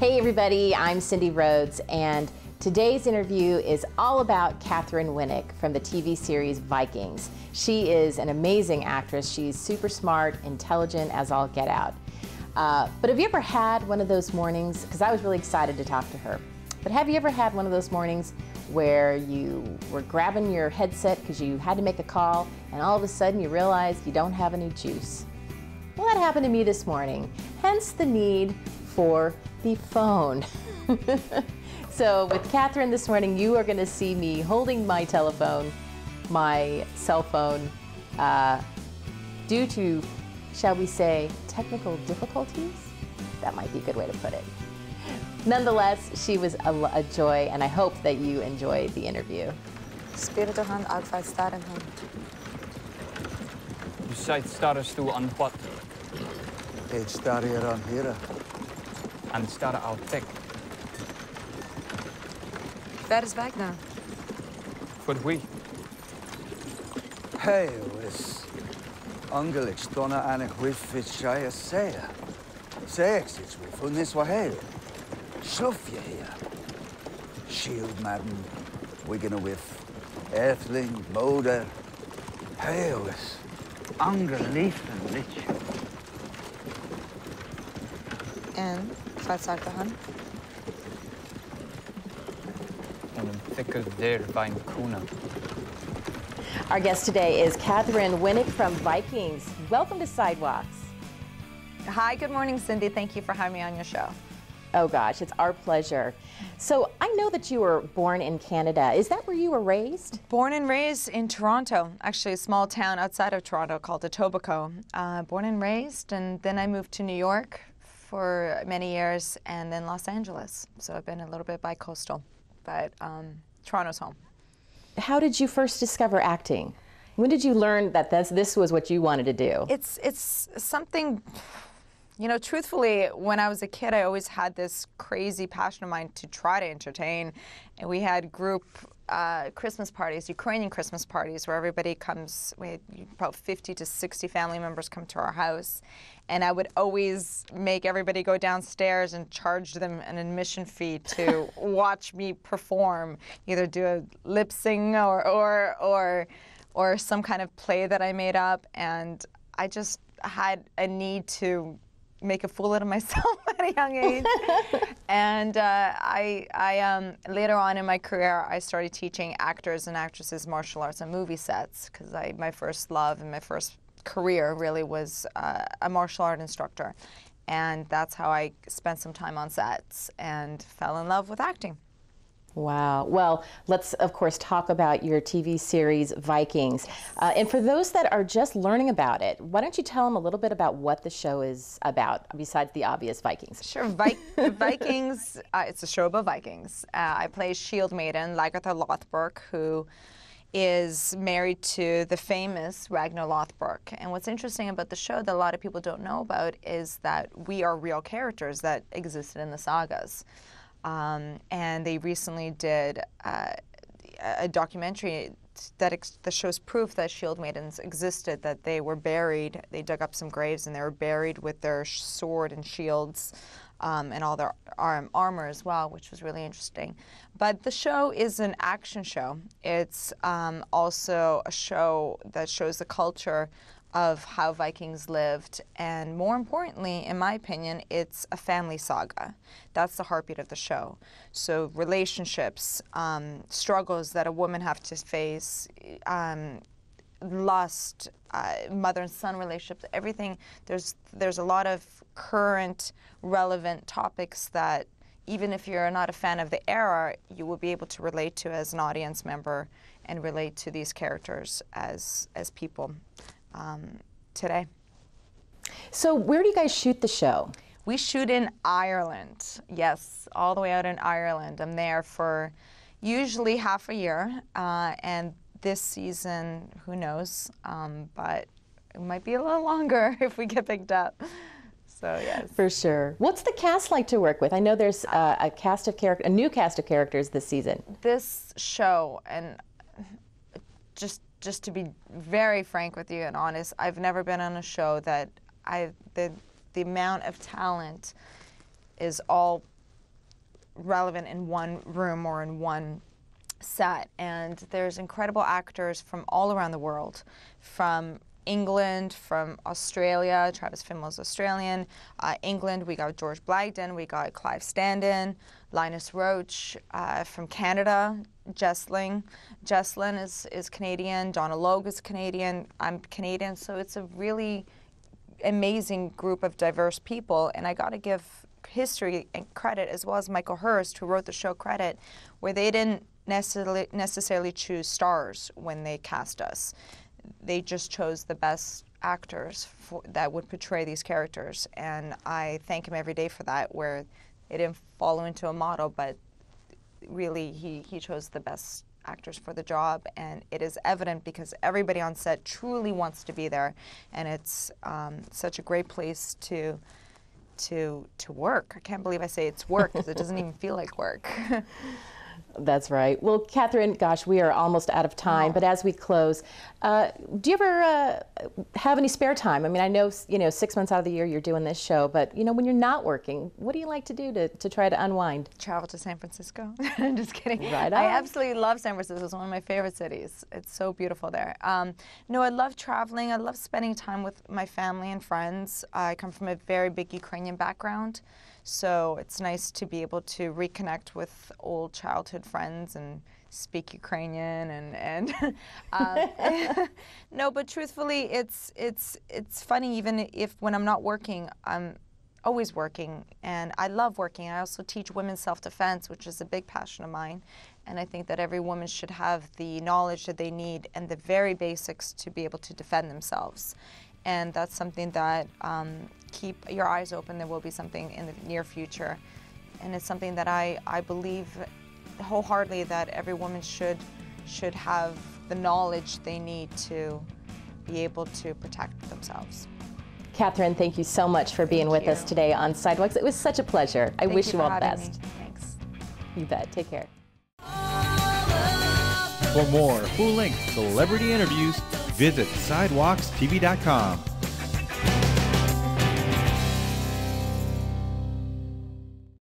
Hey everybody, I'm Cindy Rhodes, and today's interview is all about Katheryn Winnick from the TV series Vikings. She is an amazing actress. She's super smart, intelligent as all get out. But have you ever had one of those mornings, because I was really excited to talk to her, but have you ever had one of those mornings where you were grabbing your headset because you had to make a call and all of a sudden you realized you don't have any juice? Well, that happened to me this morning, hence the need for the phone. So with Katheryn this morning, you are going to see me holding my telephone, my cell phone, due to, shall we say, technical difficulties? That might be a good way to put it. Nonetheless, she was a joy, and I hope that you enjoyed the interview. Spirituhan alfa staren hun. Du sier starter du an what? Het starter aan here. And starter out thick. Waar is Wagner? For we. Hey, is Angelic stonna anek wiffit shaya saya. Sex it's with on this wahel. Shuff you here. Shield madam, we're gonna whiff. Earthling, moder. Hey, is Angelic and lich. En wat sagt han? On a thicker there by Kuna. Our guest today is Katheryn Winnick from Vikings. Welcome to Sidewalks. Hi, good morning, Cindy. Thank you for having me on your show. Oh gosh, it's our pleasure. So I know that you were born in Canada. Is that where you were raised? Born and raised in Toronto, actually a small town outside of Toronto called Etobicoke. Born and raised, and then I moved to New York for many years, and then Los Angeles. So I've been a little bit bi-coastal, but Toronto's home. How did you first discover acting? When did you learn that this was what you wanted to do? It's something, you know, truthfully, when I was a kid, I always had this crazy passion of mine to try to entertain. And we had group Christmas parties, Ukrainian Christmas parties, where everybody comes, we had about 50 to 60 family members come to our house. And I would always make everybody go downstairs and charge them an admission fee to watch me perform, either do a lip sing or some kind of play that I made up. And I just had a need to make a fool out of myself at a young age. And later on in my career, I started teaching actors and actresses martial arts on movie sets, because my first love and my first career really was a martial art instructor. And that's how I spent some time on sets and fell in love with acting. Wow. Well, let's, of course, talk about your TV series, Vikings. And for those that are just learning about it, why don't you tell them a little bit about what the show is about, besides the obvious Vikings? Sure. Vikings, it's a show about Vikings. I play Shield Maiden, Lagertha Lothbrok, who is married to the famous Ragnar Lothbrok. And what's interesting about the show that a lot of people don't know about is that we are real characters that existed in the sagas. And they recently did a documentary that shows proof that shield maidens existed, that they were buried. They dug up some graves and they were buried with their sword and shields and all their armor as well, which was really interesting. But the show is an action show. It's also a show that shows the culture of how Vikings lived, and more importantly, in my opinion, it's a family saga. That's the heartbeat of the show. So relationships, struggles that a woman have to face, lust, mother and son relationships, everything. There's a lot of current, relevant topics that even if you're not a fan of the era, you will be able to relate to as an audience member and relate to these characters as people. Today. So where do you guys shoot the show? We shoot in Ireland. Yes, all the way out in Ireland. I'm there for usually half a year, and this season, who knows, but it might be a little longer if we get picked up. So yes. For sure. What's the cast like to work with? I know there's a new cast of characters this season. This show, and just to be very frank with you and honest, I've never been on a show that the amount of talent is all relevant in one room or in one set. And there's incredible actors from all around the world, from England, from Australia. Travis Fimmell's Australian. England, we got George Blagden, we got Clive Standen, Linus Roach. From Canada, Jesslyn is Canadian, Donna Logue is Canadian, I'm Canadian, so it's a really amazing group of diverse people. And I got to give history and credit, as well as Michael Hurst, who wrote the show, credit, where they didn't necessarily choose stars when they cast us. They just chose the best actors that would portray these characters, and I thank him every day for that, where they didn't follow into a model, but really he chose the best actors for the job, and it is evident because everybody on set truly wants to be there, and it's such a great place to work. I can't believe I say it's work because it doesn't even feel like work. That's right. Well, Katheryn, gosh, we are almost out of time, but as we close, do you ever have any spare time? I mean, I know, 6 months out of the year you're doing this show, but, when you're not working, what do you like to do to try to unwind? Travel to San Francisco. I'm just kidding. Right on. I absolutely love San Francisco. It's one of my favorite cities. It's so beautiful there. No, I love traveling. I love spending time with my family and friends. I come from a very big Ukrainian background, so it's nice to be able to reconnect with old childhood friends and speak Ukrainian and no, but truthfully, it's funny. Even if when I'm not working, I'm always working, and I love working. I also teach women's self-defense, which is a big passion of mine, and I think that every woman should have the knowledge that they need and the very basics to be able to defend themselves. And that's something that keep your eyes open. There will be something in the near future, and it's something that I believe wholeheartedly that every woman should have the knowledge they need to be able to protect themselves. Katheryn, thank you so much for being with us today on Sidewalks. It was such a pleasure. I wish you all the best. Thanks. You bet. Take care. For more full-length celebrity interviews, visit sidewalkstv.com.